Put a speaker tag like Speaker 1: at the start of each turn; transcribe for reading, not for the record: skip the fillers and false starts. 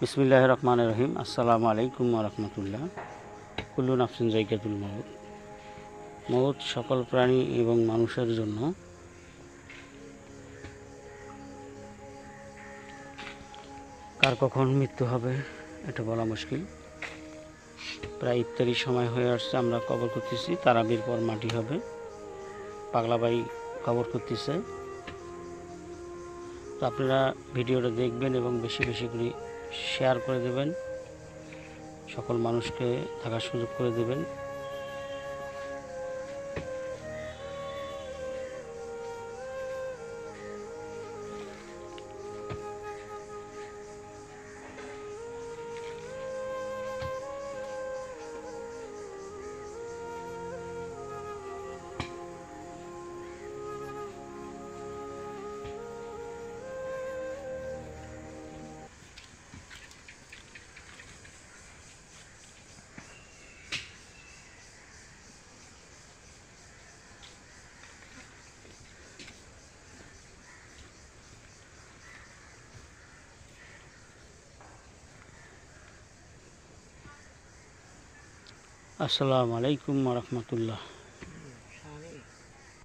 Speaker 1: বিসমিল্লাহির রহমানির রহিম। আসসালামু আলাইকুম ওয়া রাহমাতুল্লাহ। কুল্লু নাফসিন যায়কাতুল মউত। মউত সকল প্রাণী এবং মানুষের জন্য। কার কখন মৃত্যু হবে এটা বলা মুশকিল। প্রায় ইফতারির সময় হয়ে আসছে, আমরা কবর করতেছি। তারাবির পর মাটি হবে। পাগলা ভাই কবর করতেছে। তো আপনারা ভিডিওটা দেখবেন এবং বেশি বেশি করে শেয়ার করে দেবেন, সকল মানুষকে থাকার সুযোগ করে দেবেন। আসসালামু আলাইকুম ওয়া রাহমাতুল্লাহ।